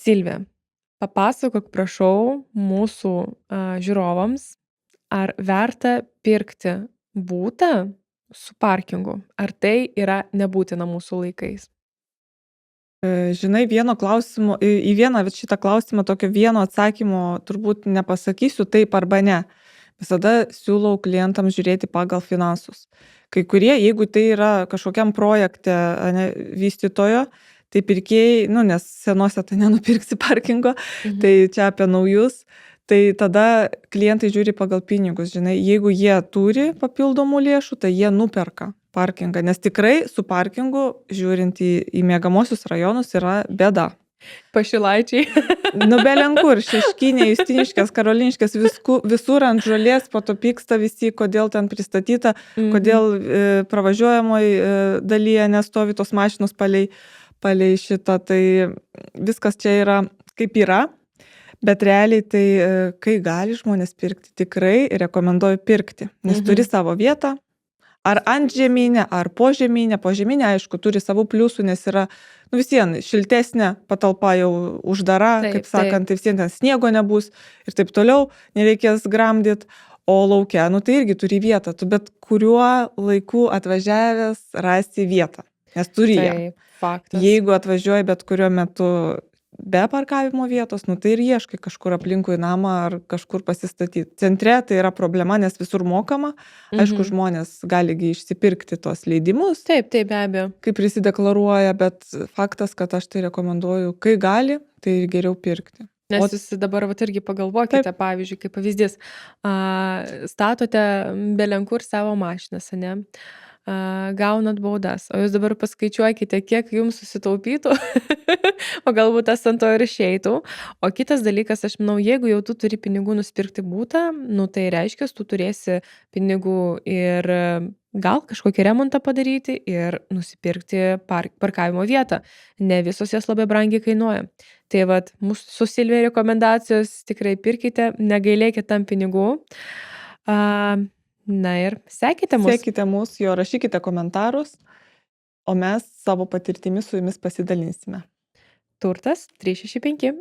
Silvija, papasakok prašau mūsų žiūrovams, ar verta pirkti butą su parkingu? Ar tai yra nebūtina mūsų laikais? Žinai, į vieną šitą klausimą tokio vieno atsakymo turbūt nepasakysiu taip arba ne. Visada siūlau klientams žiūrėti pagal finansus. Kai kurie, jeigu tai yra kažkokiam projekte vystytojo, tai pirkėjai, nes senuose tai nenupirksi parkingo, tai čia apie naujus, tai tada klientai žiūri pagal pinigus, žinai, jeigu jie turi papildomų lėšų, tai jie nuperka parkingą, nes tikrai su parkingu, žiūrint į miegamosius rajonus, yra bėda. Pašilaičiai. Belenkur, Šeškinė, Justiniškės, Karoliniškės, visur ant žolės, po to pyksta visi, kodėl ten pristatyta, kodėl pravažiuojamoje dalyje nestovi tos mašinos palei šitą, tai viskas čia yra kaip yra, bet realiai tai, kai gali žmonės pirkti, tikrai rekomenduoju pirkti, nes turi savo vietą, ar ant žemynė, ar po žemynė, aišku, turi savų pliusų, nes yra, vis vien, šiltesnė patalpa jau uždara, kaip sakant, tai vis vien ten sniego nebus ir taip toliau, nereikės gramdyt, o lauke, tai irgi turi vietą, tu bet kuriuo laiku atvažiavęs rasti vietą, nes turi ją. Jeigu atvažiuoji bet kuriuo metu be parkavimo vietos, tai ir ieškai kažkur aplinkui namą ar kažkur pasistatyti. Centre tai yra problema, nes visur mokama. Aišku, žmonės galigi išsipirkti tos leidimus. Taip, be abejo. Kai prisideklaruoja, bet faktas, kad aš tai rekomenduoju, kai gali, tai geriau pirkti. Nes jūs dabar irgi pagalvokite, pavyzdžiui, kaip pavyzdys, statote belenkur savo mašinas, ne? Gaunat baudas, o jūs dabar paskaičiuokite, kiek jums susitaupytų, o galbūt tas ant to ir išeitų. O kitas dalykas, aš manau, jeigu jau tu turi pinigų nusipirkti butą, tai reiškia, tu turėsi pinigų ir gal kažkokį remontą padaryti ir nusipirkti parkavimo vietą. Ne visos jas labai brangiai kainuoja. Tai vat, mūsų su Silvija rekomendacijos tikrai pirkite, negailėkite tam pinigų. Na ir sekite mus. Sekite mus, rašykite komentarus, o mes savo patirtimi su jumis pasidalinsime. Turtas 365.